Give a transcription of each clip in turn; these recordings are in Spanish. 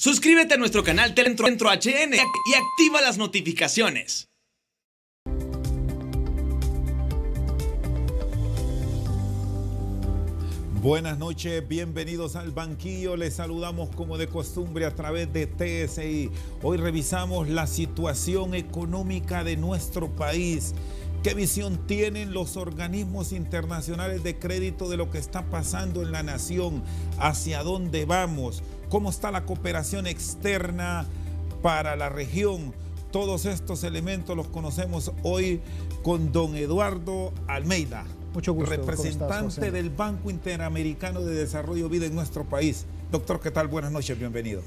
Suscríbete a nuestro canal Telentro HN y activa las notificaciones. Buenas noches, bienvenidos al banquillo. Les saludamos como de costumbre a través de TSI. Hoy revisamos la situación económica de nuestro país. ¿Qué visión tienen los organismos internacionales de crédito de lo que está pasando en la nación? ¿Hacia dónde vamos? ¿Cómo está la cooperación externa para la región? Todos estos elementos los conocemos hoy con don Eduardo Almeida. Mucho gusto. Representante del Banco Interamericano de Desarrollo BID en nuestro país. Doctor, ¿qué tal? Buenas noches, bienvenido.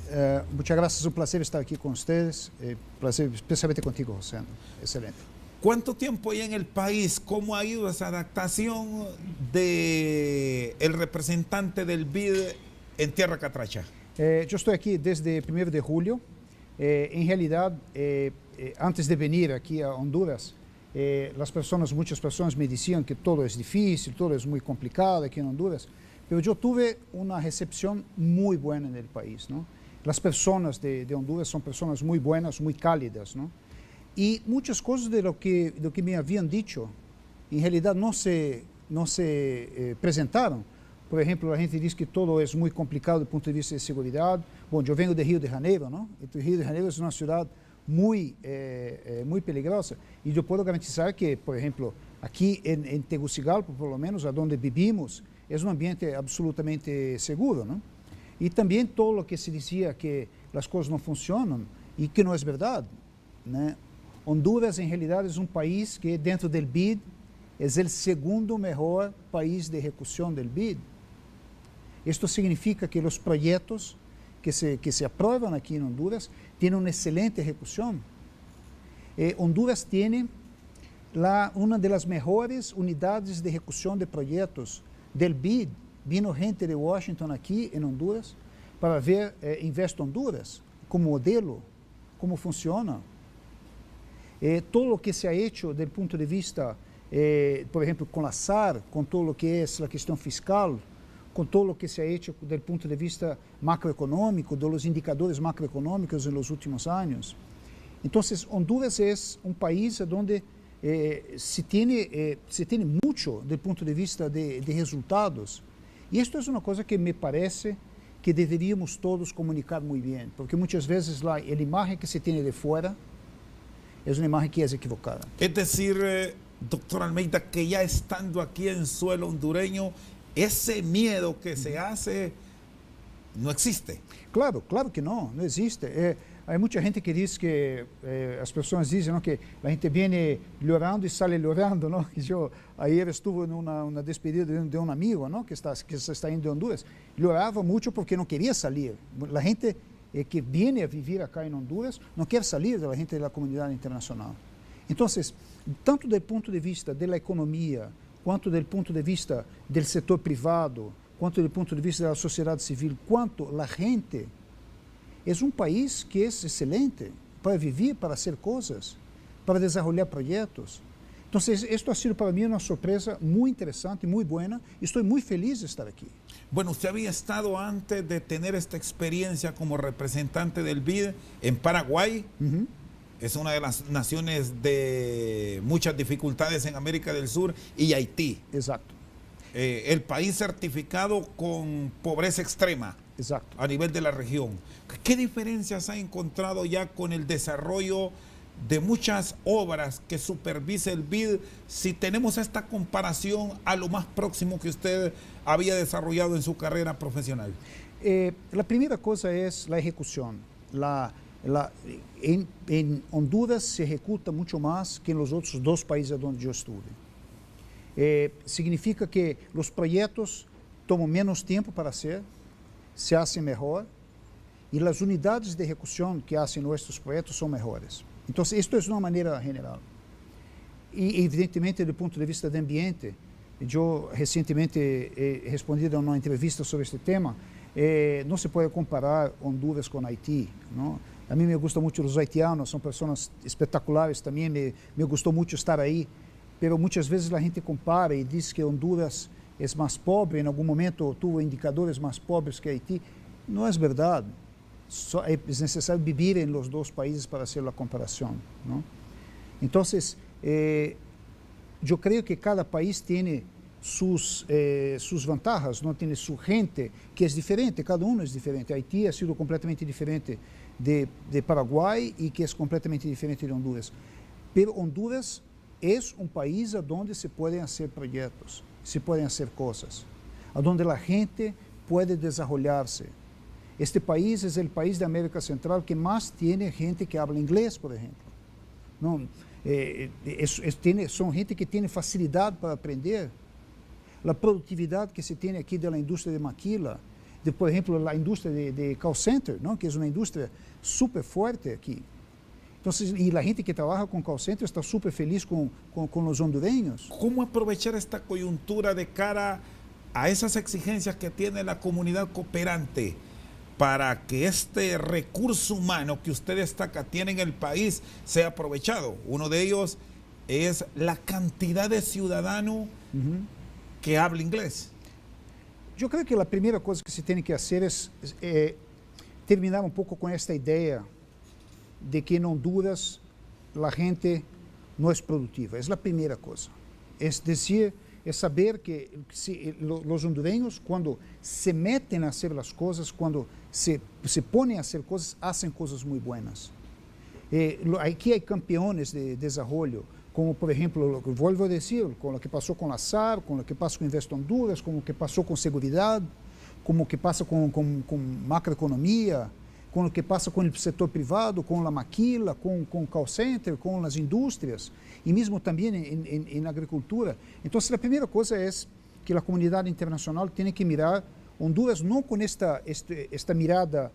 Muchas gracias, un placer estar aquí con ustedes. Placer especialmente contigo, José. Excelente. ¿Cuánto tiempo hay en el país? ¿Cómo ha ido esa adaptación del representante del BID en Tierra Catracha? Yo estoy aquí desde el 1 de julio. En realidad, antes de venir aquí a Honduras, muchas personas me decían que todo es difícil, todo es muy complicado aquí en Honduras, pero yo tuve una recepción muy buena en el país, ¿no? Las personas de Honduras son personas muy buenas, muy cálidas, ¿no? Y muchas cosas de lo que me habían dicho, en realidad no se presentaron. Por ejemplo, la gente dice que todo es muy complicado desde el punto de vista de seguridad. Bueno, yo vengo de Río de Janeiro, ¿no? Entonces, Río de Janeiro es una ciudad muy peligrosa. Y yo puedo garantizar que, por ejemplo, aquí en Tegucigalpa, por lo menos, a donde vivimos, es un ambiente absolutamente seguro, ¿no? Y también todo lo que se decía que las cosas no funcionan y que no es verdad, ¿no? Honduras, en realidad, es un país que dentro del BID es el segundo mejor país de ejecución del BID. Esto significa que los proyectos que se aprueban aquí en Honduras tienen una excelente ejecución. Honduras tiene una de las mejores unidades de ejecución de proyectos del BID. Vino gente de Washington aquí en Honduras para ver Invest Honduras como modelo, cómo funciona. Todo lo que se ha hecho desde el punto de vista, por ejemplo, con la SAR, con todo lo que es la cuestión fiscal, con todo lo que se ha hecho desde el punto de vista macroeconómico, de los indicadores macroeconómicos en los últimos años. Entonces, Honduras es un país donde se tiene mucho desde el punto de vista de resultados. Y esto es una cosa que me parece que deberíamos todos comunicar muy bien, porque muchas veces la imagen que se tiene de fuera es una imagen que es equivocada. Es decir, doctor Almeida, que ya estando aquí en suelo hondureño, ese miedo que se hace no existe. Claro que no existe. Hay mucha gente que dice que, las personas dicen, ¿no?, que la gente viene llorando y sale llorando, ¿no? Yo ayer estuve en una despedida de un amigo, ¿no?, que se está yendo de Honduras. Lloraba mucho porque no quería salir. La gente que viene a vivir acá en Honduras no quiere salir de la gente de la comunidad internacional. Entonces, tanto del punto de vista de la economía, quanto do ponto de vista do setor privado, quanto do ponto de vista da sociedade civil, quanto a gente, é um país que é excelente para viver, para fazer coisas, para desenvolver projetos. Então, isto ha sido para mim uma surpresa muito interessante, muito boa, e estou muito feliz de estar aqui. Bueno, usted había estado antes de tener esta experiencia como representante del BID en Paraguay. Es una de las naciones de muchas dificultades en América del Sur, y Haití. Exacto. El país certificado con pobreza extrema. Exacto. A nivel de la región. ¿Qué diferencias ha encontrado ya con el desarrollo de muchas obras que supervisa el BID, si tenemos esta comparación a lo más próximo que usted había desarrollado en su carrera profesional? La primera cosa es la ejecución. En Honduras se ejecuta mucho más que en los otros dos países donde yo estuve. Significa que los proyectos toman menos tiempo para hacer, se hacen mejor, y las unidades de ejecución que hacen nuestros proyectos son mejores. Entonces, esto es una manera general. Y evidentemente, desde el punto de vista del ambiente, yo recientemente he respondido a una entrevista sobre este tema. No se puede comparar Honduras con Haití, ¿no? A mí me gustan mucho los haitianos, son personas espectaculares también, me gustó mucho estar ahí, pero muchas veces la gente compara y dice que Honduras es más pobre, en algún momento tuvo indicadores más pobres que Haití. No es verdad. es necesario vivir en los dos países para hacer la comparación, ¿no? Entonces, yo creo que cada país tiene sus ventajas, ¿no? Tiene su gente, que es diferente, cada uno es diferente. Haití ha sido completamente diferente de Paraguay y que es completamente diferente de Honduras. Pero Honduras es un país donde se pueden hacer proyectos, se pueden hacer cosas, donde la gente puede desarrollarse. Este país es el país de América Central que más tiene gente que habla inglés, por ejemplo, ¿no? Son gente que tiene facilidad para aprender. La productividad que se tiene aquí de la industria de maquila, por ejemplo, la industria de call center, ¿no? Que es una industria súper fuerte aquí. Entonces, y la gente que trabaja con call center está súper feliz con los hondureños. ¿Cómo aprovechar esta coyuntura de cara a esas exigencias que tiene la comunidad cooperante para que este recurso humano que usted destaca tiene en el país sea aprovechado? Uno de ellos es la cantidad de ciudadanos que habla inglés. Yo creo que la primera cosa que se tiene que hacer es terminar un poco con esta idea de que en Honduras la gente no es productiva. Es la primera cosa. Es decir, es saber que los hondureños, cuando se meten a hacer las cosas, cuando se ponen a hacer cosas, hacen cosas muy buenas. Aquí hay campeones de desarrollo, como por ejemplo, lo que vuelvo a decir, con lo que pasó con la SAR, con lo que pasó con Invest Honduras, con lo que pasó con seguridad, con lo que pasa con macroeconomía, com o que passa com o setor privado, com a maquila, com o call center, com as indústrias, e mesmo também em agricultura. Então, a primeira coisa é que a comunidade internacional tem que mirar Honduras não com esta mirada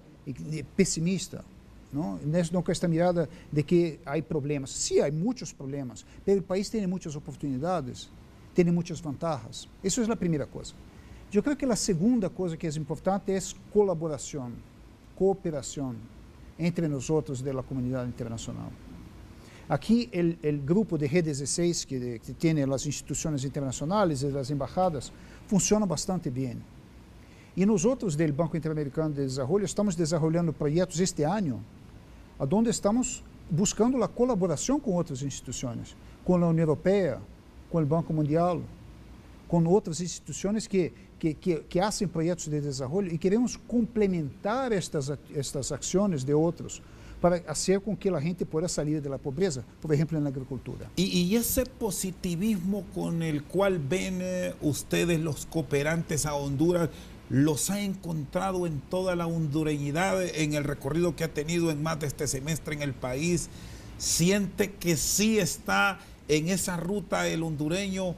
pessimista, não com esta mirada de que há problemas. Sim, há muitos problemas, mas o país tem muitas oportunidades, tem muitas vantagens. Isso é a primeira coisa. Eu creio que a segunda coisa que é importante é colaboração, cooperación entre nosotros de la comunidad internacional. Aquí el grupo de G16 que tiene las instituciones internacionales y las embajadas funciona bastante bien. Y nosotros del Banco Interamericano de Desarrollo estamos desarrollando proyectos este año, donde estamos buscando la colaboración con otras instituciones, con la Unión Europea, con el Banco Mundial, con otras instituciones que hacen proyectos de desarrollo y queremos complementar estas acciones de otros para hacer con que la gente pueda salir de la pobreza, por ejemplo en la agricultura. Y ese positivismo con el cual ven ustedes los cooperantes a Honduras, ¿los ha encontrado en toda la hondureñidad en el recorrido que ha tenido en más de este semestre en el país? ¿Siente que sí está en esa ruta el hondureño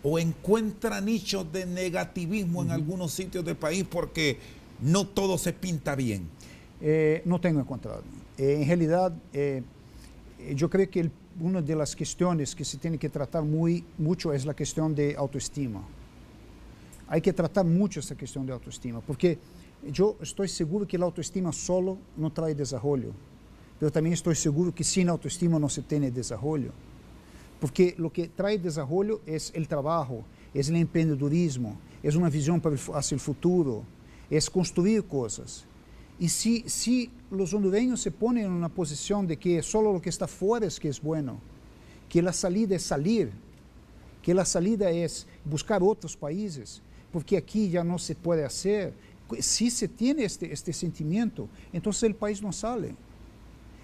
o encuentra nichos de negativismo en algunos sitios del país porque no todo se pinta bien? No tengo encontrado. En realidad, yo creo que una de las cuestiones que se tiene que tratar mucho es la cuestión de autoestima. Hay que tratar mucho esta cuestión de autoestima, porque yo estoy seguro que la autoestima solo no trae desarrollo, pero también estoy seguro que sin autoestima no se tiene desarrollo. Porque lo que trae desarrollo es el trabajo, es el emprendedurismo, es una visión hacia el futuro, es construir cosas. Y si los hondureños se ponen en una posición de que solo lo que está fuera es que es bueno, que la salida es salir, que la salida es buscar otros países, porque aquí ya no se puede hacer, si se tiene este sentimiento, entonces el país no sale.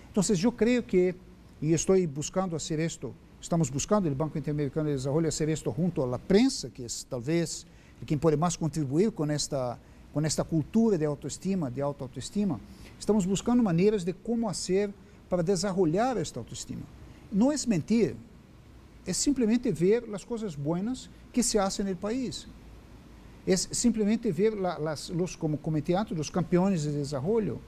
Entonces yo creo que, y estoy buscando hacer esto, estamos buscando el Banco Interamericano de Desarrollo hacer esto junto a la prensa, que es tal vez quien puede más contribuir con esta cultura de autoestima, de autoestima. Estamos buscando maneiras de como hacer para desarrollar esta autoestima. No es mentir, es simplemente ver las cosas buenas que se hacen en el país. Es simplemente ver como comenté antes, los campeones de desarrollo,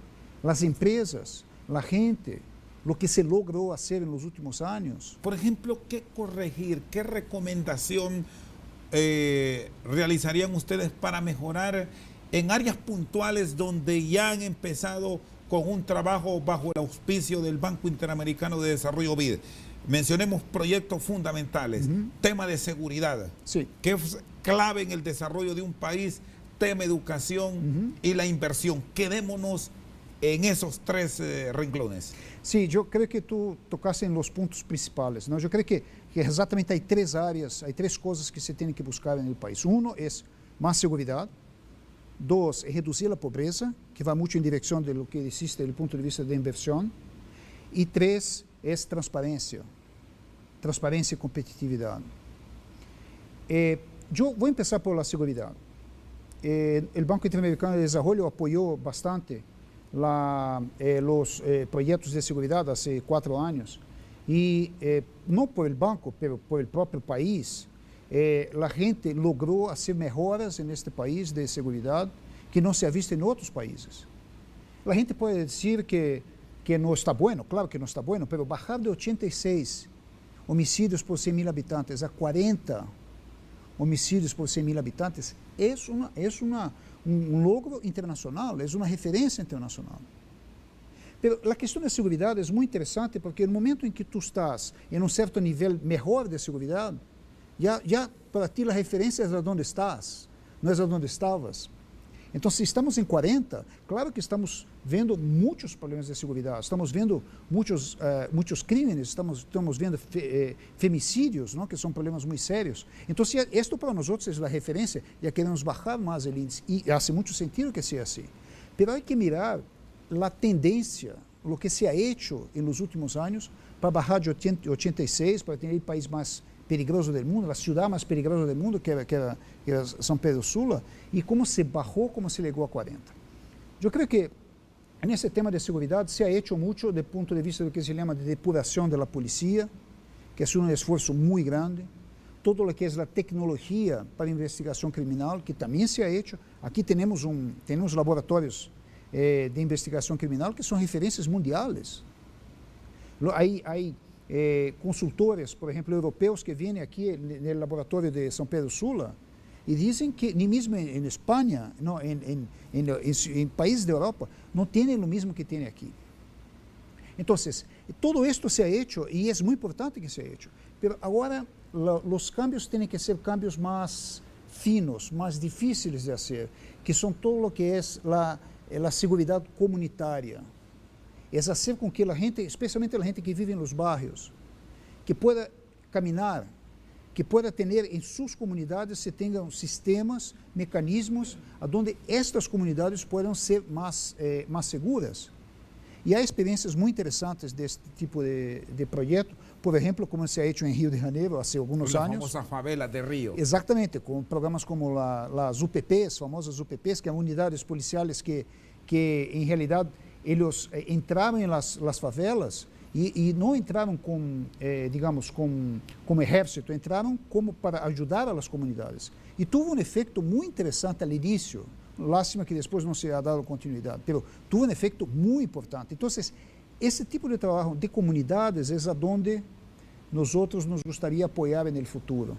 las empresas, la gente, lo que se logró hacer en los últimos años. Por ejemplo, ¿qué corregir, qué recomendación realizarían ustedes para mejorar en áreas puntuales donde ya han empezado con un trabajo bajo el auspicio del Banco Interamericano de Desarrollo BID? Mencionemos proyectos fundamentales, tema de seguridad, sí, que es clave en el desarrollo de un país, tema educación y la inversión. Quedémonos en esos tres renglones? Sí, yo creo que tú tocaste en los puntos principales, ¿no? Yo creo que exactamente hay tres áreas, hay tres cosas que se tienen que buscar en el país. Uno es más seguridad. Dos, es reducir la pobreza, que va mucho en dirección de lo que hiciste desde el punto de vista de inversión. Y tres, es transparencia y competitividad. Yo voy a empezar por la seguridad. El Banco Interamericano de Desarrollo apoyó bastante los proyectos de seguridad hace 4 años. Y no por el banco, pero por el propio país, la gente logró hacer mejoras en este país de seguridad que no se ha visto en otros países. La gente puede decir que no está bueno, claro que no está bueno, pero bajar de 86 homicidios por 100.000 habitantes a 40 homicidios por 100.000 habitantes es un logro internacional, es una referencia internacional. Pero la cuestión de seguridad es muy interesante porque el momento en que tú estás en un cierto nivel mejor de seguridad, ya para ti la referencia es a donde estás, no es a donde estabas. Entonces, si estamos en 40, claro que estamos vendo muchos problemas de seguridad, estamos vendo muchos crímenes, estamos vendo femicidios, ¿no? Que son problemas muy serios. Entonces, esto para nosotros es la referencia, ya queremos bajar más el índice, y hace mucho sentido que sea así. Pero hay que mirar la tendencia, lo que se ha hecho en los últimos años para bajar de 86, para tener el país más peligroso del mundo, la ciudad más peligrosa del mundo, que era São Pedro Sula, y cómo se bajó, cómo se llegó a 40. Yo creo que en este tema de seguridad se ha hecho mucho desde el punto de vista de lo que se llama de depuración de la policía, que es un esfuerzo muy grande, todo lo que es la tecnología para investigación criminal, que también se ha hecho. Aquí tenemos laboratorios de investigación criminal que son referencias mundiales. Hay consultores, por ejemplo, europeos que vienen aquí en el laboratorio de São Pedro Sula y dicen que ni mismo en España, no, en países de Europa, no tienen lo mismo que tiene aquí. Entonces, todo esto se ha hecho y es muy importante que se ha hecho, pero ahora los cambios tienen que ser cambios más finos, más difíciles de hacer, que son todo lo que es la seguridad comunitaria. Es hacer con que la gente, especialmente la gente que vive en los barrios, que pueda caminar, que pueda tener en sus comunidades, se tengan sistemas, mecanismos, a donde estas comunidades puedan ser más seguras. Y hay experiencias muy interesantes de este tipo de proyecto, por ejemplo, como se ha hecho en Río de Janeiro hace algunos años. Las famosas favelas de Río. Exactamente, con programas como las UPPs, famosas UPPs, que son unidades policiales que en realidad ellos entraron en las favelas y no entraron como ejército, entraron como para ayudar a las comunidades. Y tuvo un efecto muy interesante al inicio, lástima que después no se ha dado continuidad, pero tuvo un efecto muy importante. Entonces, ese tipo de trabajo de comunidades es a donde nosotros nos gustaría apoyar en el futuro,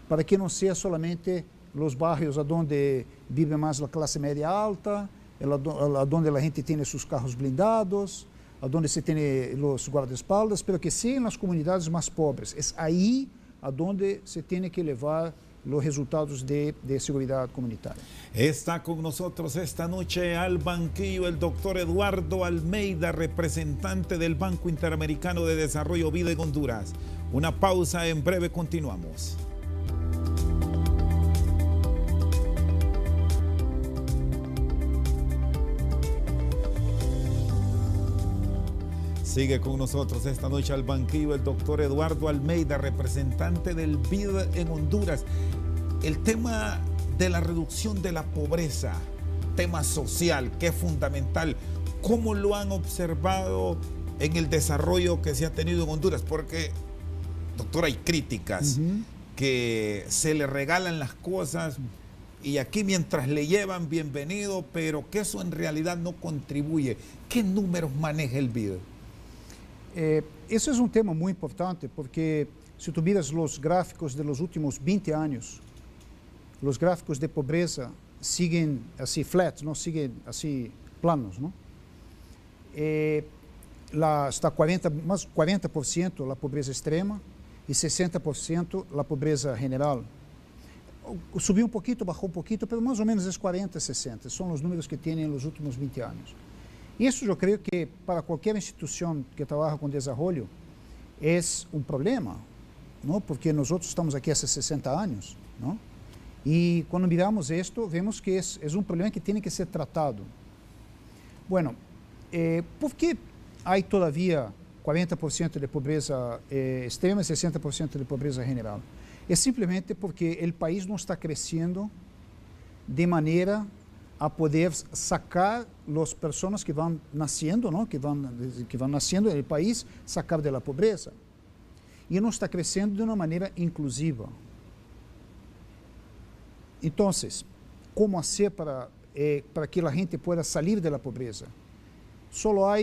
para que no sea solamente los barrios a donde vive más la clase media alta, a donde la gente tiene sus carros blindados, a donde se tiene los guardaespaldas, pero que sean las comunidades más pobres. Es ahí a donde se tiene que llevar los resultados de seguridad comunitaria. Está con nosotros esta noche al banquillo el doctor Eduardo Almeida, representante del Banco Interamericano de Desarrollo BID en Honduras. Una pausa, en breve continuamos. Sigue con nosotros esta noche al banquillo el doctor Eduardo Almeida, representante del BID en Honduras. El tema de la reducción de la pobreza, tema social que es fundamental, ¿cómo lo han observado en el desarrollo que se ha tenido en Honduras? Porque, doctor, hay críticas que se le regalan las cosas y aquí mientras le llevan bienvenido, pero que eso en realidad no contribuye. ¿Qué números maneja el BID? Ese es un tema muy importante porque si tú miras los gráficos de los últimos 20 años, los gráficos de pobreza siguen así flat, no siguen así planos, ¿no? Está más 40% la pobreza extrema y 60% la pobreza general. Subió un poquito, bajó un poquito, pero más o menos es 40, 60. Son los números que tienen en los últimos 20 años. Isso eu creio que para qualquer instituição que trabalha com desenvolvimento é um problema, não? Porque nós outros estamos aqui há 60 anos, não? E quando miramos isto, vemos que é um problema que tem que ser tratado. Bueno, por que há todavia 40% de pobreza extrema e 60% de pobreza general? É simplesmente porque o país não está crescendo de maneira a poder sacar as pessoas que vão nascendo, ¿no? que vão nascendo no país, sacar da pobreza. E não está crescendo de uma maneira inclusiva. Então, como fazer para que a gente possa sair da pobreza? Só há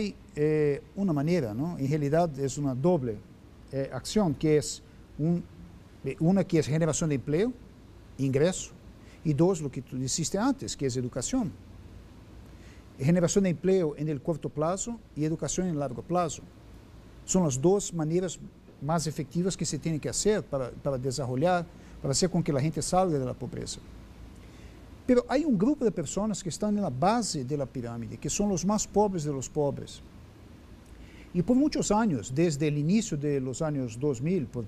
uma maneira, não? Em realidade, é uma doble ação, que é uma que é geração de emprego, ingresso, e dois, o que tu disseste antes, que é educação. Geração de emprego em curto prazo e educação em largo prazo. São as duas maneiras mais efetivas que se tem que fazer para desenvolver, para fazer com que a gente salga da pobreza. Mas há um grupo de pessoas que estão na base da pirâmide, que são os mais pobres de los pobres. E por muitos anos, desde o início dos anos 2000, por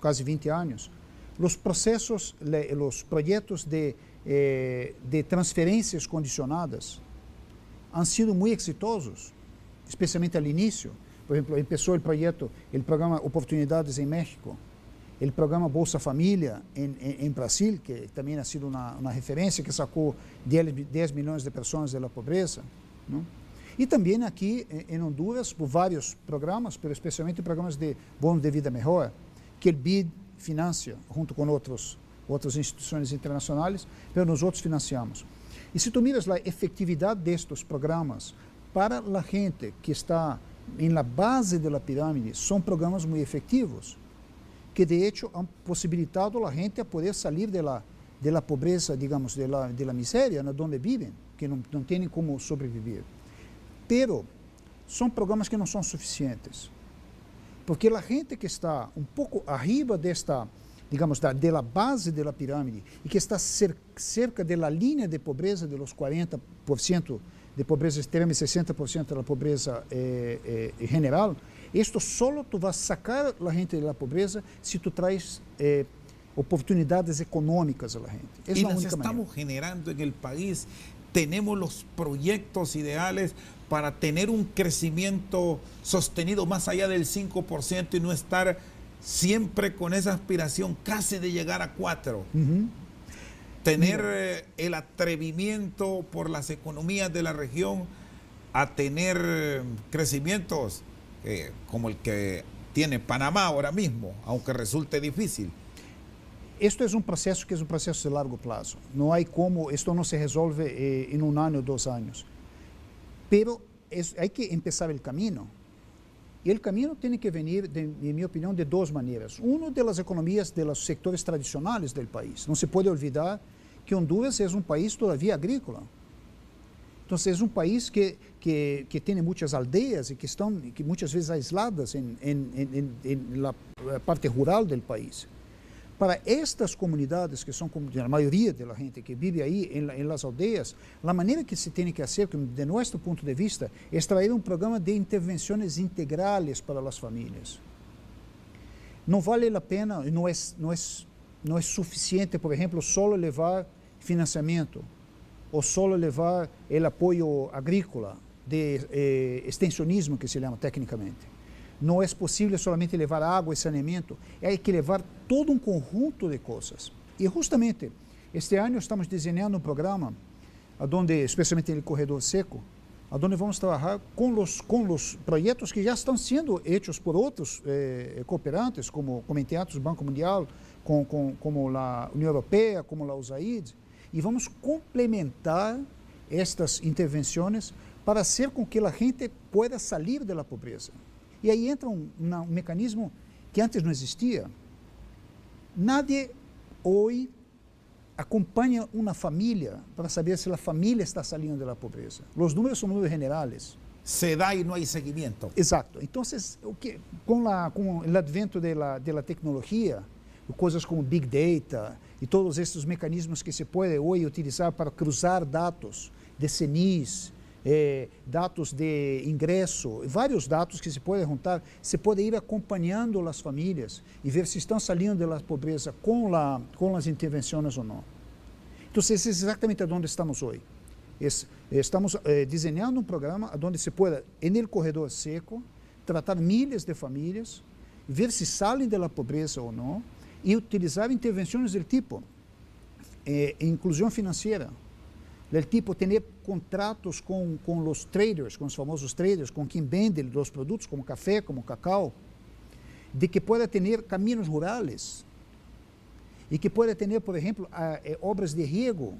quase 20 anos, os processos, os projetos de transferências condicionadas han sido muito exitosos, especialmente ao início. Por exemplo, começou o programa Oportunidades em México, o programa Bolsa Família em Brasil, que também ha sido uma referência, que sacou 10 milhões de pessoas da pobreza, não? E também aqui em Honduras, por vários programas, mas especialmente programas de bônus de vida melhor, que o BID financia, junto com outras instituições internacionais, mas nós outros financiamos. E se tu miras a efetividade destes programas para a gente que está na base da pirâmide, são programas muito efetivos, que de hecho han possibilitado a gente a poder sair da pobreza, digamos, da miséria, onde vivem, que não têm como sobreviver. Pero são programas que não são suficientes. Porque a gente que está um pouco arriba desta, digamos, da base da pirâmide e que está cerca da linha de pobreza de los 40% de pobreza extrema e 60% da pobreza general, isto só tu vas sacar a gente da pobreza se tu traz oportunidades econômicas a la gente. Es y las estamos generando en el país. Tenemos los proyectos ideales para tener un crecimiento sostenido más allá del 5% y no estar siempre con esa aspiración casi de llegar a 4%. Tener el atrevimiento por las economías de la región a tener crecimientos como el que tiene Panamá ahora mismo, aunque resulte difícil. Esto é um processo que é um processo de largo prazo. Não há como, isto não se resolve em um ano ou 2 anos. Pero há que começar o caminho. E o caminho tem que vir, em minha opinião, de 2 maneiras. Uma das economias dos sectores tradicionais do país. Não se pode olvidar que Honduras é um país todavia agrícola. Então, é um país que tem muitas aldeias e que estão muitas vezes aisladas na parte rural do país. Para estas comunidades, que são a maioria da gente que vive aí em las aldeias, a maneira que se tem que fazer, de nosso ponto de vista, é trazer um programa de intervenções integrales para as famílias. Não vale a pena, não é suficiente, por exemplo, só levar financiamento ou só levar o apoio agrícola, de extensionismo, que se chama tecnicamente. Não é possível somente levar água e saneamento, é que levar todo um conjunto de coisas. E justamente, este ano estamos desenhando um programa, especialmente no Corredor Seco, onde vamos trabalhar com os projetos que já estão sendo feitos por outros cooperantes, como comentei, o Banco Mundial, como a União Europeia, como a USAID, e vamos complementar estas intervenções para fazer com que a gente pueda sair da pobreza. E aí entra um mecanismo que antes não existia. Nadie hoje acompanha uma família para saber se a família está saindo da pobreza. Os números são números generais. Se dá e não há seguimento. Exato. Então, com o advento da tecnologia, coisas como Big Data e todos esses mecanismos que se pode hoje utilizar para cruzar dados de CNIS, dados de ingresso, vários dados que se pode juntar, se pode ir acompanhando as famílias e ver se estão saindo da pobreza com as intervenções ou não. Então, esse é exatamente onde estamos hoje. Estamos desenhando um programa onde se pode, no corredor seco, tratar milhares de famílias, ver se saem da pobreza ou não, e utilizar intervenções do tipo inclusão financeira, del tipo ter contratos com os traders, com os famosos traders, com quem vende os produtos como café, como cacau, de que pueda ter caminhos rurais e que pueda ter, por exemplo, obras de riego.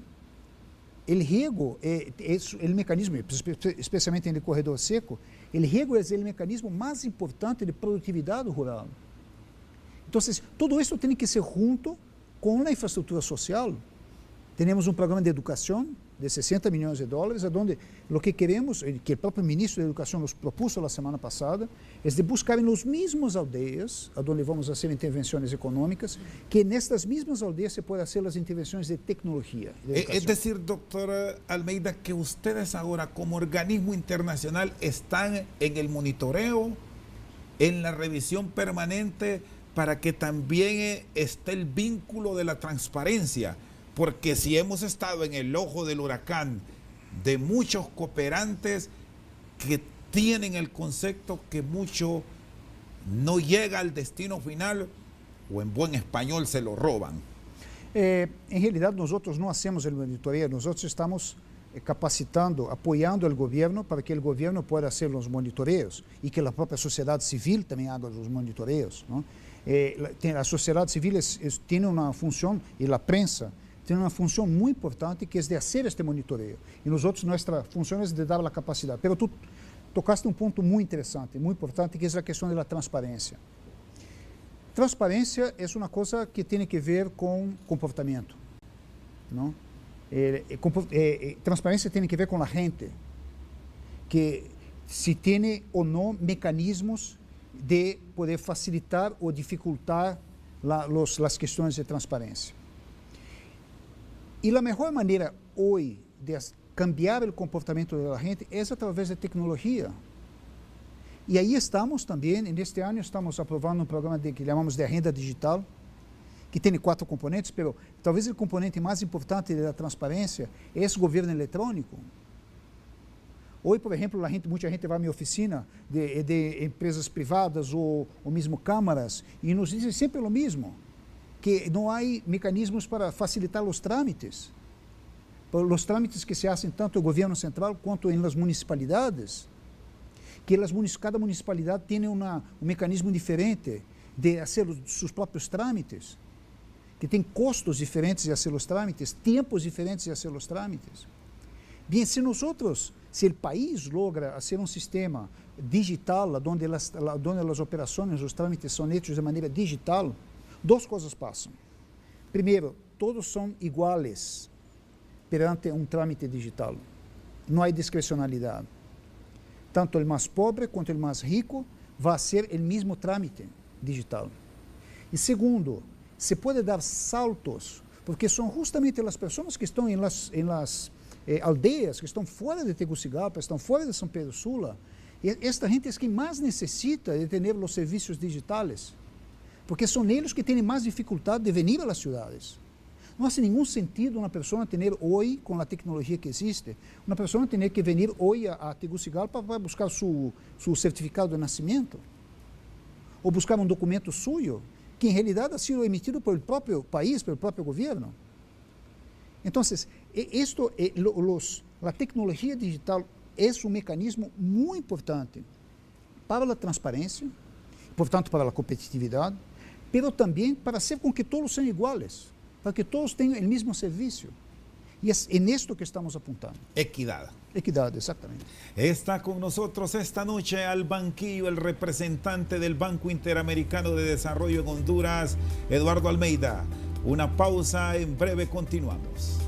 O riego é o mecanismo, especialmente no corredor seco, o riego é o mecanismo mais importante de produtividade rural. Então, tudo isso tem que ser junto com a infraestrutura social. Temos um programa de educação de 60 milhões de dólares, onde o que queremos, que o próprio ministro da Educação nos propôs na semana passada, é de buscar nos mesmos aldeias, onde vamos fazer intervenções econômicas, que nestas mesmas aldeias se pode fazer as intervenções de tecnologia. Es decir, doctora Almeida, que ustedes ahora como organismo internacional están en el monitoreo, en la revisión permanente, para que también esté el vínculo de la transparencia. Porque si hemos estado en el ojo del huracán de muchos cooperantes que tienen el concepto que mucho no llega al destino final, o en buen español se lo roban. En realidad nosotros no hacemos el monitoreo, nosotros estamos capacitando, apoyando al gobierno para que el gobierno pueda hacer los monitoreos y que la propia sociedad civil también haga los monitoreos, ¿no? La sociedad civil tiene una función, y la prensa tem uma função muito importante, que é de fazer este monitoreo. E nossa função é de dar a capacidade. Mas tu tocaste um ponto muito interessante, muito importante, que é a questão da transparência. Transparência é uma coisa que tem que ver com comportamento, não? Transparência tem que ver com a gente, que se tem ou não mecanismos de poder facilitar ou dificultar as questões de transparência. E a melhor maneira hoje de cambiar o comportamento da gente é através da tecnologia. E aí estamos também, neste ano estamos aprovando um programa que chamamos de Agenda Digital, que tem 4 componentes, mas talvez o componente mais importante da transparência é o governo eletrônico. Hoje, por exemplo, muita gente vai à minha oficina de empresas privadas ou mesmo câmaras e nos dizem sempre o mesmo, que não há mecanismos para facilitar os trâmites que se fazem tanto no governo central quanto nas municipalidades, que cada municipalidade tem um mecanismo diferente de fazer os seus próprios trâmites, que tem custos diferentes de fazer os trâmites, tempos diferentes de fazer os trâmites. Bem, se o país logra fazer um sistema digital, onde as operações, os trâmites são feitos de maneira digital, 2 coisas passam. Primeiro, todos são iguais perante um trâmite digital. Não há discrecionalidade. Tanto o mais pobre quanto o mais rico vai ser o mesmo trâmite digital. E segundo, se pode dar saltos, porque são justamente as pessoas que estão em las aldeias, que estão fora de Tegucigalpa, estão fora de São Pedro Sula, e esta gente é quem mais necessita de ter os serviços digitais, porque são eles que têm mais dificuldade de vir às cidades. Não faz nenhum sentido uma pessoa ter hoje, com a tecnologia que existe, uma pessoa ter que vir hoje a Tegucigalpa para buscar seu certificado de nascimento, ou buscar um documento suyo, que em realidade ha sido emitido pelo próprio país, pelo próprio governo. Então, a tecnologia digital é um mecanismo muito importante para a transparência, portanto, para a competitividade, mas também para fazer com que todos sejam iguais, para que todos tenham o mesmo serviço. E é nisto que estamos apuntando. Equidad. Equidad, exactamente. Está con nosotros esta noche al banquillo el representante del Banco Interamericano de Desarrollo en Honduras, Eduardo Almeida. Una pausa, en breve continuamos.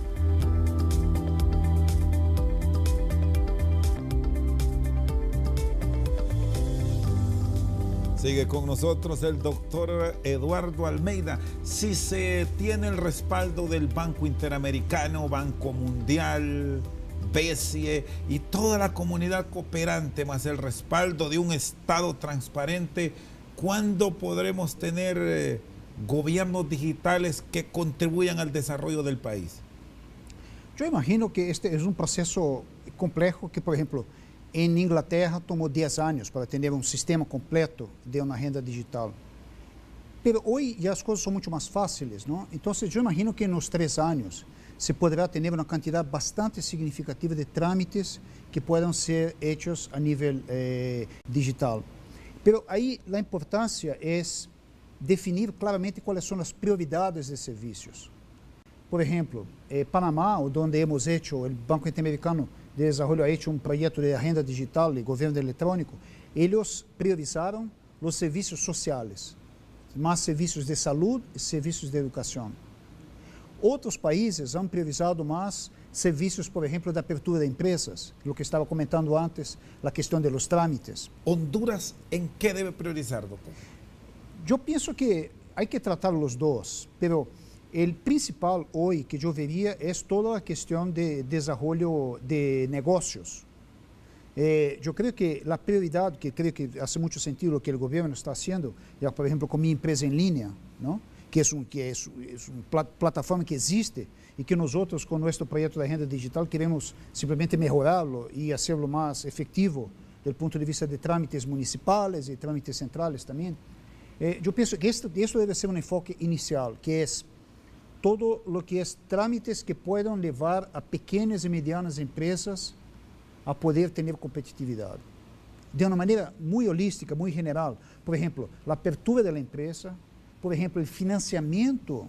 Sigue con nosotros el doctor Eduardo Almeida. Si se tiene el respaldo del Banco Interamericano, Banco Mundial, BESIE y toda la comunidad cooperante, más el respaldo de un Estado transparente, ¿cuándo podremos tener gobiernos digitales que contribuyan al desarrollo del país? Yo imagino que este es un proceso complejo que, por ejemplo, en Inglaterra tomó 10 años para tener un sistema completo de una agenda digital. Pero hoy ya las cosas son mucho más fáciles, ¿no? Entonces yo imagino que en los 3 años se podrá tener una cantidad bastante significativa de trámites que puedan ser hechos a nivel digital. Pero ahí la importancia es definir claramente cuáles son las prioridades de servicios. Por ejemplo, Panamá, donde hemos hecho, el Banco Interamericano de Desarrollo ha hecho un proyecto de agenda digital de gobierno electrónico, ellos priorizaron los servicios sociales, más servicios de salud y servicios de educación. Otros países han priorizado más servicios, por ejemplo, de apertura de empresas, lo que estaba comentando antes, la cuestión de los trámites. ¿Honduras en qué debe priorizar, doctor? Yo pienso que hay que tratar los dos, pero el principal hoy que yo vería es toda la cuestión de desarrollo de negocios. Yo creo que la prioridad, que creo que hace mucho sentido lo que el gobierno está haciendo, ya por ejemplo con mi empresa en línea, ¿no? que es una plataforma que existe y que nosotros con nuestro proyecto de agenda digital queremos simplemente mejorarlo y hacerlo más efectivo desde el punto de vista de trámites municipales y trámites centrales también. Yo pienso que esto debe ser un enfoque inicial, que es todo lo que es trámites que puedan llevar a pequeñas y medianas empresas a poder tener competitividad. De una manera muy holística, muy general. Por ejemplo, la apertura de la empresa, por ejemplo, el financiamiento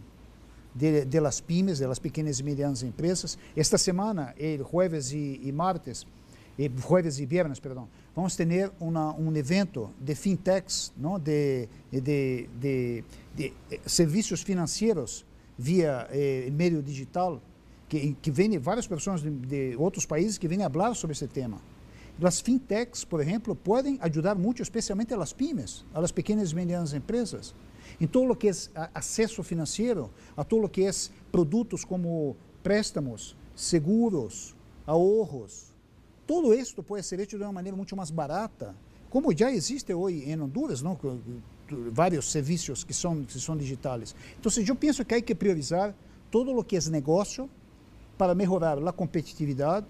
de las pymes, de las pequeñas y medianas empresas. Esta semana, el jueves y viernes, perdón, vamos a tener un evento de fintechs, ¿no? de servicios financieros vía el medio digital, que vienen varias personas de otros países que vienen a hablar sobre este tema. Las fintechs, por ejemplo, pueden ayudar mucho, especialmente a las pymes, a las pequeñas y medianas empresas, en todo lo que es acceso financiero, a todo lo que es productos como préstamos, seguros, ahorros. Todo esto puede ser hecho de una manera mucho más barata, como ya existe hoy en Honduras, ¿no? Varios servicios que son digitales. Entonces yo pienso que hay que priorizar todo lo que es negocio para mejorar la competitividad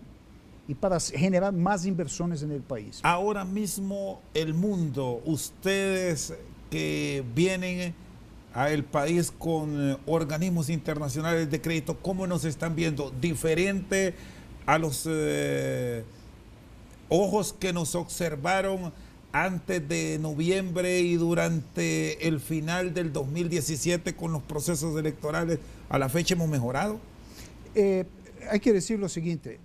y para generar más inversiones en el país. Ahora mismo el mundo, ustedes que vienen al país con organismos internacionales de crédito, ¿cómo nos están viendo? ¿Diferente a los ojos que nos observaron antes de noviembre y durante el final del 2017 con los procesos electorales? ¿A la fecha hemos mejorado? Hay que decir lo siguiente,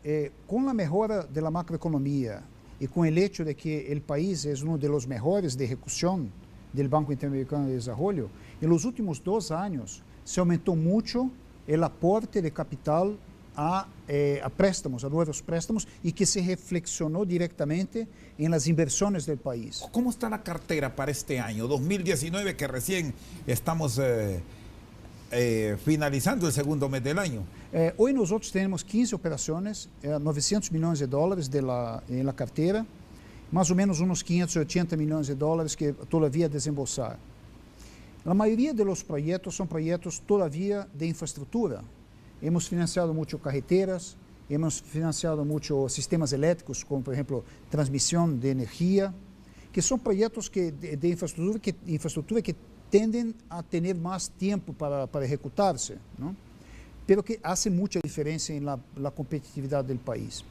con la mejora de la macroeconomía y con el hecho de que el país es uno de los mejores de ejecución del Banco Interamericano de Desarrollo, en los últimos 2 años se aumentó mucho el aporte de capital a préstamos, a nuevos préstamos, y que se reflexionó directamente en las inversiones del país. ¿Cómo está la cartera para este año 2019, que recién estamos finalizando el segundo mes del año? Hoy nosotros tenemos 15 operaciones, 900 millones de dólares en la cartera, más o menos unos 580 millones de dólares que todavía desembolsar. La mayoría de los proyectos son proyectos todavía de infraestructura. Hemos financiado mucho carreteras, hemos financiado mucho sistemas eléctricos, como por ejemplo transmisión de energía, que son proyectos de infraestructura que tenden a tener más tiempo para ejecutarse, ¿no? Pero que hace mucha diferencia en la competitividad del país.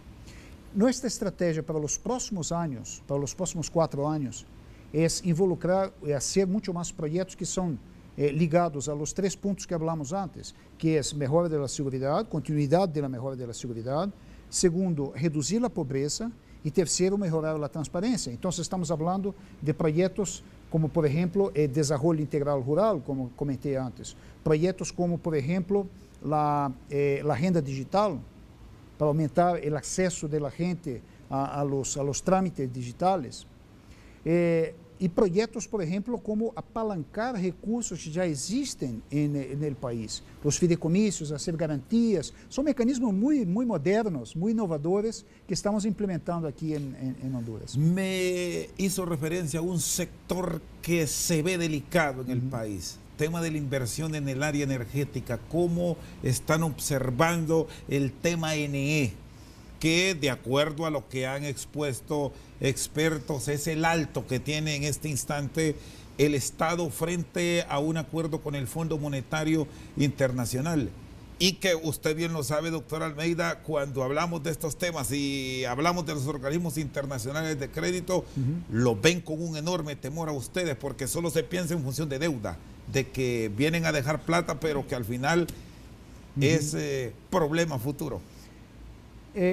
Nuestra estrategia para los próximos años, para los próximos 4 años, es involucrar y hacer mucho más proyectos que son ligados a los 3 puntos que hablamos antes, que es mejora de la seguridad, continuidad de la mejora de la seguridad, segundo, reducir la pobreza, y tercero, mejorar la transparencia. Entonces estamos hablando de proyectos como, por ejemplo, el desarrollo integral rural, como comenté antes, proyectos como, por ejemplo, la agenda digital, para aumentar el acceso de la gente a los trámites digitales. y proyectos, por ejemplo, como apalancar recursos que ya existen en el país. Los fideicomisos, hacer garantías, son mecanismos muy modernos, muy innovadores que estamos implementando aquí en Honduras. Me hizo referencia a un sector que se ve delicado en el país. Tema de la inversión en el área energética. ¿Cómo están observando el tema NE? Que de acuerdo a lo que han expuesto expertos es el alto que tiene en este instante el Estado frente a un acuerdo con el Fondo Monetario Internacional. Y que usted bien lo sabe, doctor Almeida, cuando hablamos de estos temas y hablamos de los organismos internacionales de crédito, lo ven con un enorme temor a ustedes porque solo se piensa en función de deuda, de que vienen a dejar plata pero que al final es problema futuro.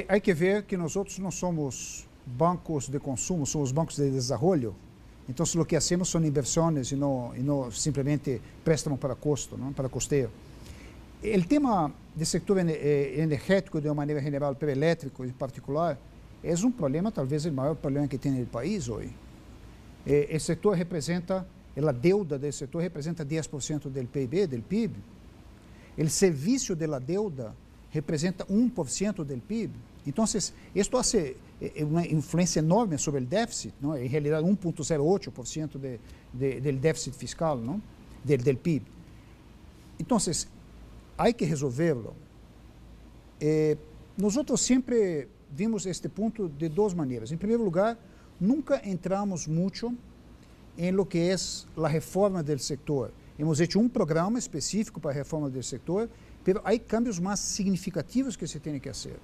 Hay que ver que nosotros no somos bancos de consumo, somos bancos de desarrollo. Entonces lo que hacemos son inversiones y no simplemente préstamos para costo, ¿no? Para costeo. El tema del sector energético de una manera general, pero eléctrico en particular, es un problema, tal vez el mayor problema que tiene el país hoy. El sector representa, la deuda del sector representa 10% del PIB, del PIB. El servicio de la deuda representa 1% del PIB. Entonces, esto hace una influencia enorme sobre el déficit, ¿no? En realidad 1,08% del déficit fiscal, ¿no? Del PIB. Entonces, hay que resolverlo. Nosotros siempre vimos este punto de dos maneras. En primer lugar, nunca entramos mucho en lo que es la reforma del sector. Hemos hecho un programa específico para la reforma del sector, pero hay cambios más significativos que se tienen que hacer.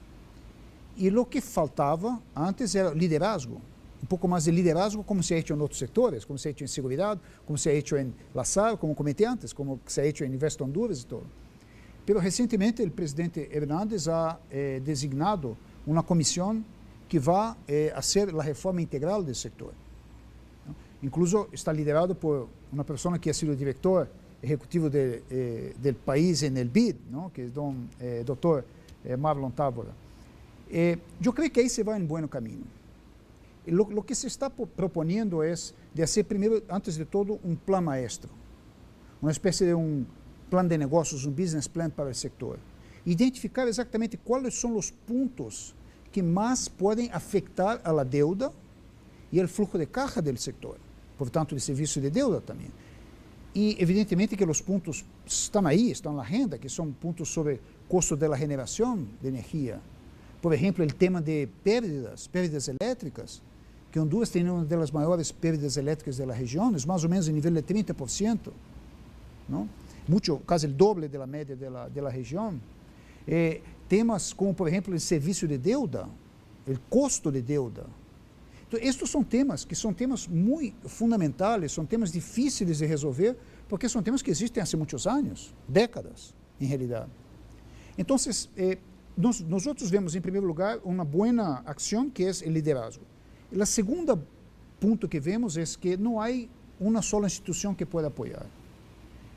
Y lo que faltaba antes era liderazgo, un poco más de liderazgo como se ha hecho en otros sectores, como se ha hecho en seguridad, como se ha hecho en la SAR, como comenté antes, como se ha hecho en Invest Honduras y todo. Pero recientemente el presidente Hernández ha designado una comisión que va a hacer la reforma integral del sector, ¿no? Incluso está liderado por una persona que ha sido director ejecutivo del país en el BID, ¿no? Que es doctor Marlon Tábora. Yo creo que ahí se va en buen camino. Lo que se está proponiendo es de hacer primero, antes de todo, un plan maestro, una especie de un plan de negocios, un business plan para el sector. Identificar exactamente cuáles son los puntos que más pueden afectar a la deuda y el flujo de caja del sector, por tanto, el servicio de deuda también. Y evidentemente que los puntos están ahí, están en la agenda, que son puntos sobre costo de la generación de energía. Por ejemplo, el tema de pérdidas eléctricas, que Honduras tiene una de las mayores pérdidas eléctricas de la región, es más o menos en nivel de 30%, ¿no? Casi el doble de la media de la región. Temas como, por ejemplo, el servicio de deuda, el costo de deuda. Entonces, estos son temas que son temas muy fundamentales, son temas difíciles de resolver, porque son temas que existen hace muchos años, décadas, en realidad. Entonces, nosotros vemos, en primer lugar, una buena acción que es el liderazgo. El segundo punto que vemos es que no hay una sola institución que pueda apoyar.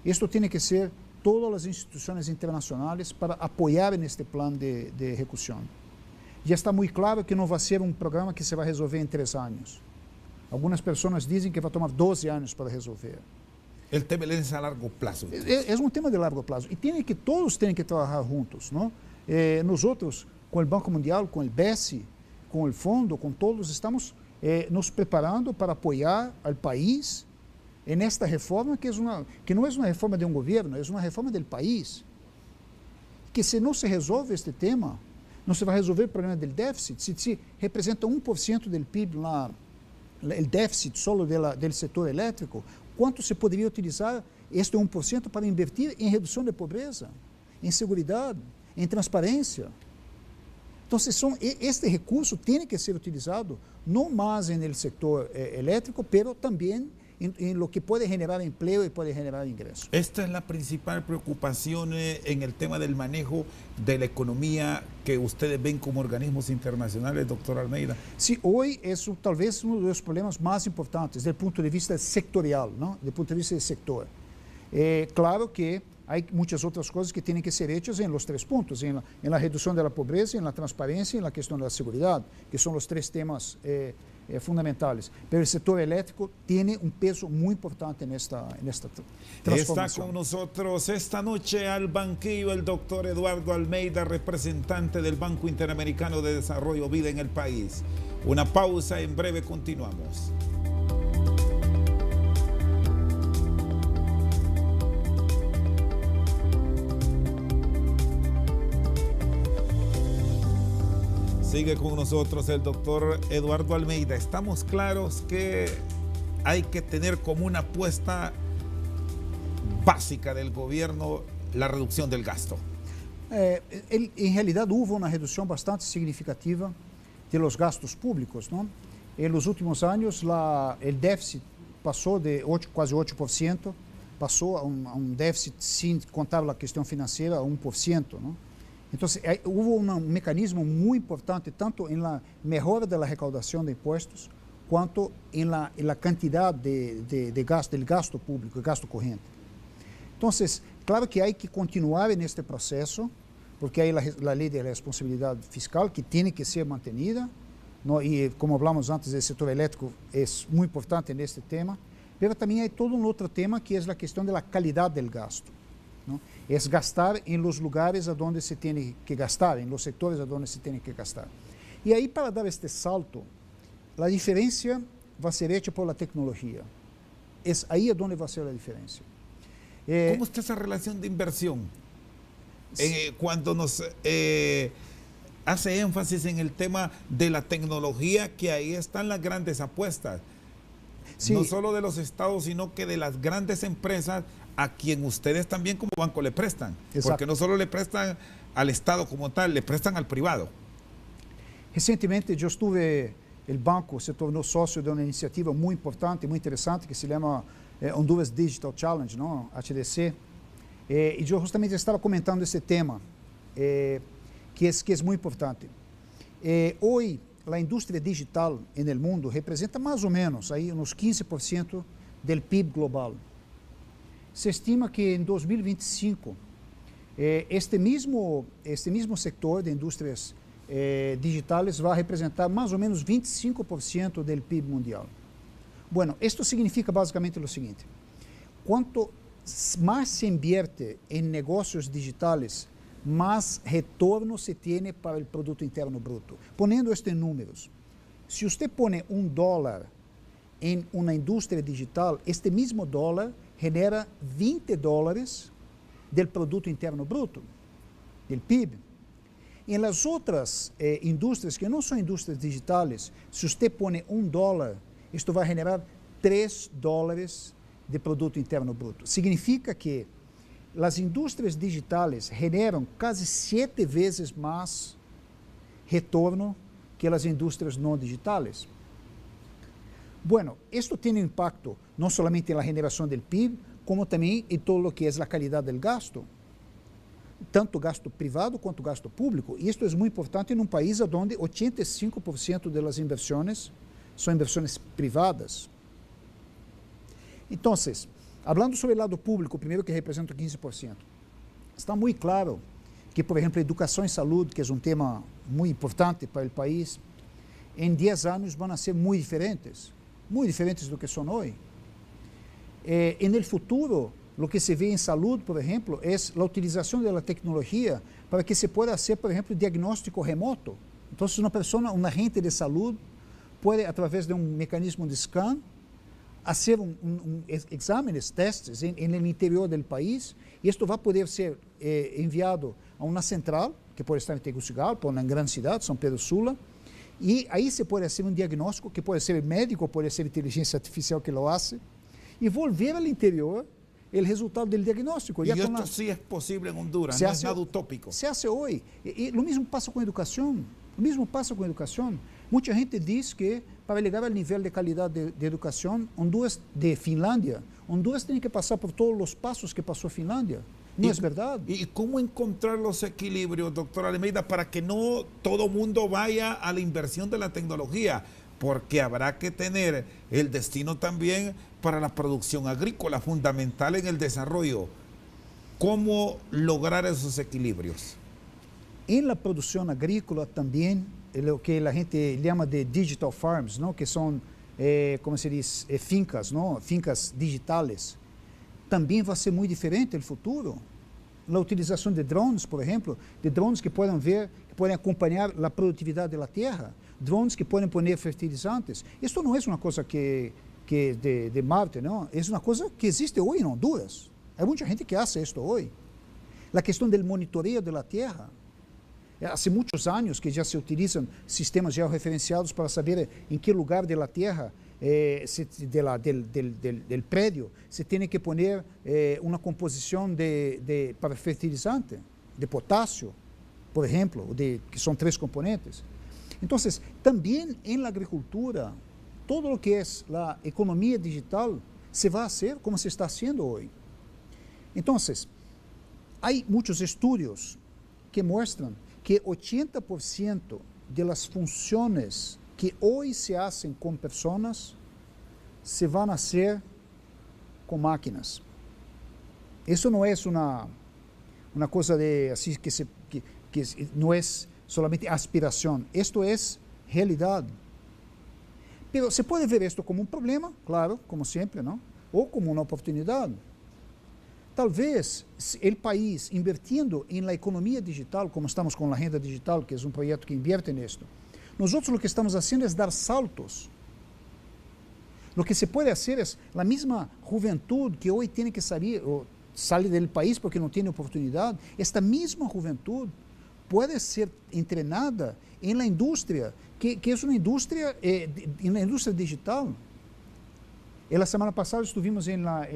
Esto tiene que ser todas las instituciones internacionales para apoyar en este plan de ejecución. Ya está muy claro que no va a ser un programa que se va a resolver en 3 años. Algunas personas dicen que va a tomar 12 años para resolver. El tema es a largo plazo. Es un tema de largo plazo. Y todos tienen que trabajar juntos, ¿no? Nosotros, con el Banco Mundial, con el BESI, con el Fondo, con todos, estamos nos preparando para apoyar al país en esta reforma, que no es una reforma de un gobierno, es una reforma del país. Que si no se resolve este tema, no se va a resolver el problema del déficit. Si representa 1% del PIB el déficit solo del sector eléctrico, ¿cuánto se podría utilizar este 1% para invertir en reducción de pobreza, en seguridad, en transparencia? Entonces, este recurso tiene que ser utilizado no más en el sector eléctrico, pero también en lo que puede generar empleo y puede generar ingresos. Esta es la principal preocupación en el tema del manejo de la economía que ustedes ven como organismos internacionales, doctor Almeida. Sí, hoy es tal vez uno de los problemas más importantes desde el punto de vista sectorial, ¿no? Desde el punto de vista del sector. Claro que hay muchas otras cosas que tienen que ser hechas en los 3 puntos, en la reducción de la pobreza, en la transparencia y en la cuestión de la seguridad, que son los 3 temas fundamentales. Pero el sector eléctrico tiene un peso muy importante en esta transformación. Está con nosotros esta noche al banquillo el doctor Eduardo Almeida, representante del Banco Interamericano de Desarrollo Vida en el país. Una pausa, en breve continuamos. Sigue con nosotros el doctor Eduardo Almeida. Estamos claros que hay que tener como una apuesta básica del gobierno la reducción del gasto. En realidad hubo una reducción bastante significativa de los gastos públicos, ¿no? En los últimos años el déficit pasó de casi 8%, pasó a un déficit sin contar la cuestión financiera a 1%, ¿no? Entonces, hubo un mecanismo muy importante, tanto en la mejora de la recaudación de impuestos, cuanto en la cantidad de gasto, del gasto público, el gasto corriente. Entonces, claro que hay que continuar en este proceso, porque hay la ley de responsabilidad fiscal que tiene que ser mantenida, ¿no? Y como hablamos antes, el sector eléctrico es muy importante en este tema, pero también hay todo un otro tema que es la cuestión de la calidad del gasto, ¿no? Es gastar en los lugares a donde se tiene que gastar, en los sectores a donde se tiene que gastar. Y ahí, para dar este salto, la diferencia va a ser hecha por la tecnología. Es ahí a donde va a ser la diferencia. ¿Cómo está esa relación de inversión? Cuando nos hace énfasis en el tema de la tecnología, que ahí están las grandes apuestas. Sí. No solo de los estados, sino que de las grandes empresas a quien ustedes también como banco le prestan. Exacto. Porque no solo le prestan al Estado como tal, le prestan al privado. Recientemente yo el banco se tornó socio de una iniciativa muy importante, muy interesante, que se llama Honduras Digital Challenge, ¿no? HDC. Y yo justamente estaba comentando este tema, que es muy importante. Hoy, la industria digital en el mundo representa más o menos ahí unos 15% del PIB global. Se estima que en 2025 este mismo sector de industrias digitales va a representar más o menos 25% del PIB mundial. Bueno, esto significa básicamente lo siguiente: cuanto más se invierte en negocios digitales, más retorno se tiene para el Producto Interno Bruto. Poniendo esto en números, si usted pone $1 en una industria digital, este mismo dólar genera $20 del Producto Interno Bruto, del PIB. En las otras indústrias que no son indústrias digitales, si usted pone $1, esto va a generar $3 de Producto Interno Bruto. Significa que las industrias digitales generan casi 7 veces más retorno que las industrias no digitales. Bueno, esto tiene impacto no solamente en la generación del PIB, como también en todo lo que es la calidad del gasto, tanto gasto privado quanto gasto público. Y esto es muy importante en un país donde 85% de las inversiones son inversiones privadas. Entonces, hablando sobre el lado público, primero, que representa 15%, está muy claro que, por ejemplo, educación y salud, que es un tema muy importante para el país, en 10 años van a ser muy diferentes de lo que son hoy. En el futuro, lo que se ve en salud, por ejemplo, es la utilización de la tecnología para que se pueda hacer, por ejemplo, diagnóstico remoto. Entonces, un agente de salud puede, a través de un mecanismo de scan, hacer exámenes, testes en el interior del país, y esto va a poder ser enviado a una central, que puede estar en Tegucigalpa, una gran ciudad, San Pedro Sula, y ahí se puede hacer un diagnóstico, que puede ser médico, puede ser inteligencia artificial que lo hace, y volver al interior el resultado del diagnóstico. Y esto sí es posible en Honduras, no es nada utópico. Se hace hoy. Y lo mismo pasa con educación. Mucha gente dice que para llegar al nivel de calidad de educación de Finlandia, Honduras tiene que pasar por todos los pasos que pasó Finlandia. No es verdad. ¿Y cómo encontrar los equilibrios, doctor Almeida, para que no todo mundo vaya a la inversión de la tecnología? Porque habrá que tener el destino también para la producción agrícola, fundamental en el desarrollo. ¿Cómo lograr esos equilibrios? En la producción agrícola también lo que la gente llama de digital farms, ¿no? Que son, como se diz, fincas, ¿no? Fincas digitales. Também vai ser muito diferente no futuro. A utilização de drones, por exemplo, de drones que podem ver, que podem acompanhar a produtividade da terra, drones que podem pôr fertilizantes. Isso não é uma coisa que de Marte, não. É uma coisa que existe hoje em Honduras. Há muita gente que faz isso hoje. A questão do monitoreio da terra. Há muitos anos que já se utilizam sistemas georreferenciados para saber em que lugar da terra, del prédio, se tem que pôr uma composição para fertilizante, de potássio, por exemplo, que são 3 componentes. Então, também na agricultura, todo o que é a economia digital se vai fazer como se está sendo hoje. Então, há muitos estudos que mostram que 80% das funções que hoje se fazem com pessoas se vão fazer com máquinas. Isso não é uma coisa de assim que não é solamente aspiração. Isto é realidade. Mas se pode ver isto como um problema, claro, como sempre, não? Ou como uma oportunidade. Talvez o país invertindo na economia digital, como estamos com a renda digital, que é um projeto que invierte nisto, nós o que estamos fazendo é dar saltos. O que se pode fazer é a mesma juventude que hoje tem que sair, ou sai do país porque não tem oportunidade, esta mesma juventude pode ser treinada na indústria, que é uma indústria, na indústria digital. La semana passada estivemos na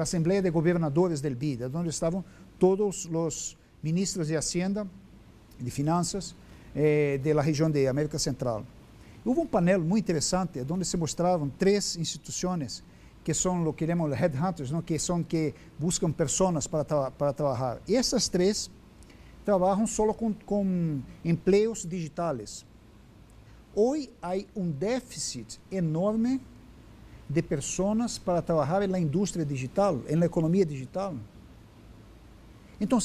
Assembleia de Governadores del BID, onde estavam todos os ministros de Hacienda, de Finanças, da região de América Central. Houve um painel muito interessante, onde se mostravam 3 instituições que são o que chamam de headhunters, não? que buscam pessoas para trabalhar. E essas 3 trabalham só com empregos digitais. Hoje há um déficit enorme de pessoas para trabalhar na indústria digital, na economia digital. Então,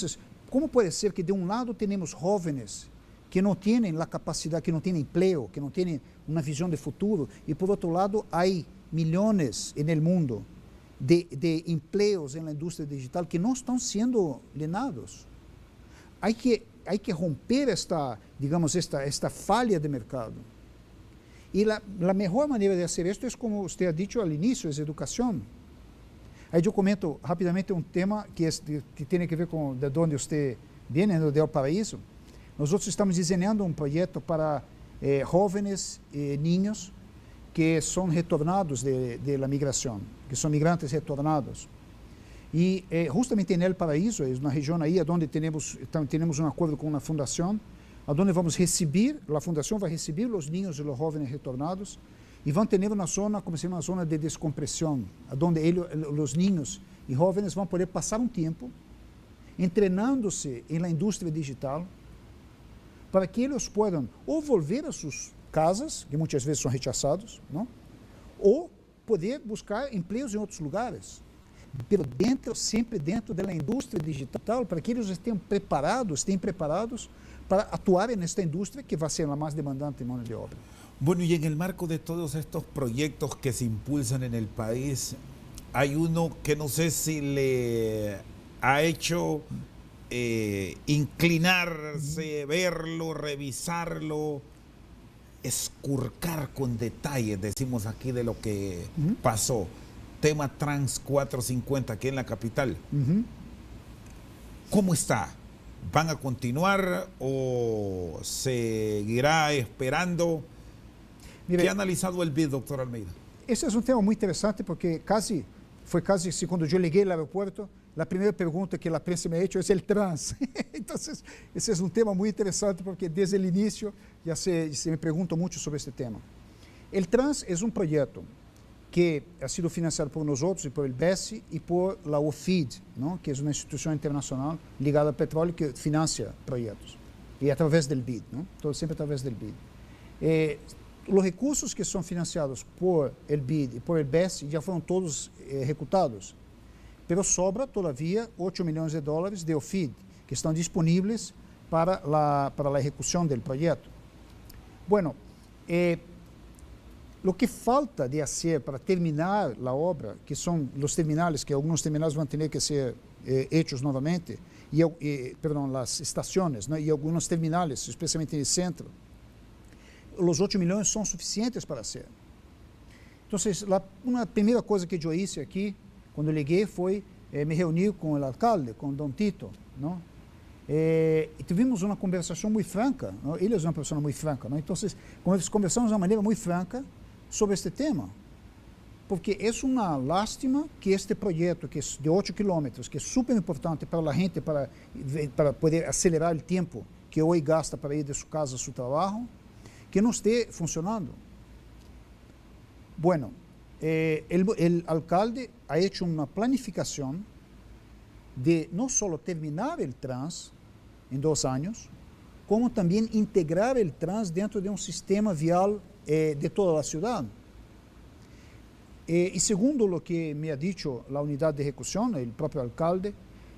como pode ser que de um lado tenhamos jovens que não têm a capacidade, que não têm emprego, que não têm uma visão de futuro, e por outro lado há milhões no mundo de empregos na indústria digital que não estão sendo lenados? Há que romper esta falha de mercado. E a melhor maneira de fazer isso é, como você ha dicho al início, é educação. Aí eu comento rapidamente um tema que tem a ver com de onde você vem, do Paraíso. Nós estamos desenhando um projeto para jovens e niños que são retornados de la migração, que são migrantes retornados. E justamente em El Paraíso, é uma região aí onde temos um acordo com uma fundação, onde vamos receber, a fundação vai receber os niños e os jovens retornados e vão ter uma zona, como se chama, uma zona de descompressão, onde os niños e jovens vão poder passar um tempo treinando-se na indústria digital para que eles possam ou volver a suas casas, que muitas vezes são rechaçados, não? Ou poder buscar empregos em outros lugares, sempre dentro da indústria digital, para que eles estejam preparados para actuar en esta industria que va a ser la más demandante en mano de obra. Bueno, y en el marco de todos estos proyectos que se impulsan en el país, hay uno que no sé si le ha hecho inclinarse, verlo, revisarlo, escurcar con detalles, decimos aquí, de lo que pasó. Tema Trans 450 aquí en la capital. ¿Cómo está? ¿Van a continuar o seguirá esperando? Mire, ¿Qué ha analizado el BID, doctor Almeida? Esse é um tema muito interessante porque foi quase assim, quando eu liguei ao aeroporto, a primeira pergunta que a prensa me ha hecho é o trans. Então, esse é um tema muito interessante porque desde o início já se me perguntam muito sobre este tema. O trans é um projeto que ha sido financiado por nós outros e por el BES e por la OFID, não? Que é uma instituição internacional ligada ao petróleo que financia projetos, e através do BID, não? Todo sempre através do BID. Os recursos que são financiados por el BID e por el BES já foram todos executados, mas sobra todavia $8 milhões de OFID que estão disponíveis para a execução do projeto. Bueno, lo que falta de hacer para terminar la obra, que son los terminales, que algunos terminales van a tener que ser hechos nuevamente, perdón, las estaciones, ¿no? Y algunos terminales, especialmente en el centro, los 8 millones son suficientes para hacer. Entonces, una primera cosa que yo hice aquí, cuando llegué, fue me reunir con el alcalde, con Don Tito, ¿no? Y tuvimos una conversación muy franca, ¿no? Él es una persona muy franca, ¿no? Entonces, conversamos de una manera muy franca sobre este tema, porque es una lástima que este proyecto, que es de 8 kilómetros, que es súper importante para la gente, para poder acelerar el tiempo que hoy gasta para ir de su casa a su trabajo, que no esté funcionando. Bueno, el alcalde ha hecho una planificación de no solo terminar el trans en 2 años, como también integrar el trans dentro de un sistema vial de toda la ciudad. Y segundo lo que me ha dicho la unidad de ejecución, el propio alcalde,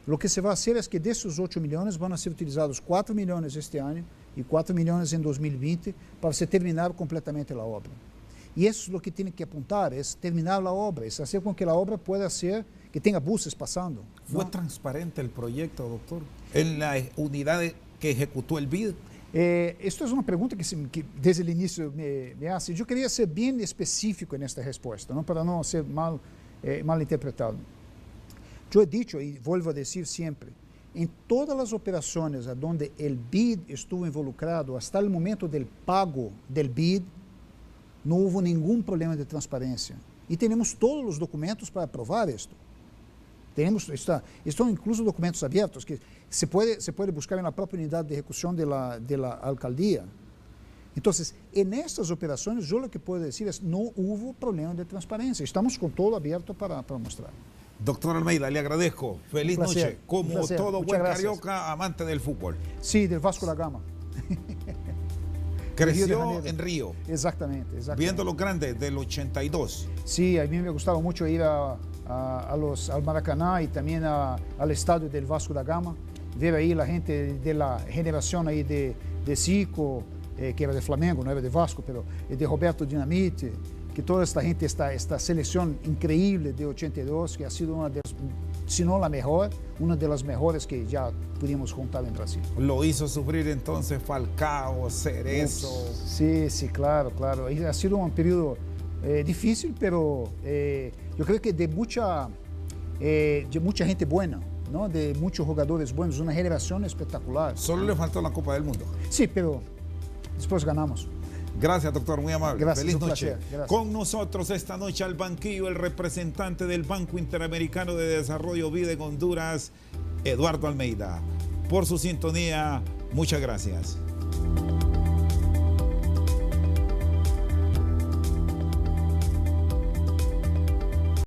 lo que se va a hacer es que de esos 8 millones van a ser utilizados 4 millones este año y 4 millones en 2020 para se terminar completamente la obra. Y eso es lo que tiene que apuntar, es terminar la obra, es hacer con que la obra pueda ser, que tenga buses pasando. ¿Fue transparente el proyecto, doctor, en la unidad que ejecutó el BID? Esto es una pregunta que desde el inicio me hace. Yo quería ser bien específico en esta respuesta, ¿no? Para no ser mal interpretado. Yo he dicho y vuelvo a decir siempre, en todas las operaciones donde el BID estuvo involucrado hasta el momento del pago del BID, no hubo ningún problema de transparencia. Y tenemos todos los documentos para probar esto. Están incluso documentos abiertos que se puede buscar en la propia unidad de ejecución de la alcaldía. Entonces, en estas operaciones, yo lo que puedo decir es no hubo problema de transparencia. Estamos con todo abierto para mostrar. Doctor Almeida, le agradezco. Feliz noche. Como todo buen carioca, amante del fútbol. Sí, del Vasco da Gama. Creció en Río. Exactamente. Viendo los grandes del 82. Sí, a mí me gustaba mucho ir al Maracaná y también al estadio del Vasco da Gama, ver ahí la gente de la generación ahí de Zico, que era de Flamengo, no era de Vasco, pero de Roberto Dinamite, que toda esta gente, esta selección increíble de 82, que ha sido una de las, si no la mejor, una de las mejores que ya pudimos juntar en Brasil. Lo hizo sufrir entonces Falcao, Cerezo. Sí, claro. Ha sido un periodo difícil, pero yo creo que de mucha gente buena, ¿no? De muchos jugadores buenos, una generación espectacular. Solo le faltó la Copa del Mundo. Sí, pero después ganamos. Gracias, doctor, muy amable. Gracias, feliz noche. Con nosotros esta noche al banquillo el representante del Banco Interamericano de Desarrollo BID en Honduras, Eduardo Almeida. Por su sintonía, muchas gracias.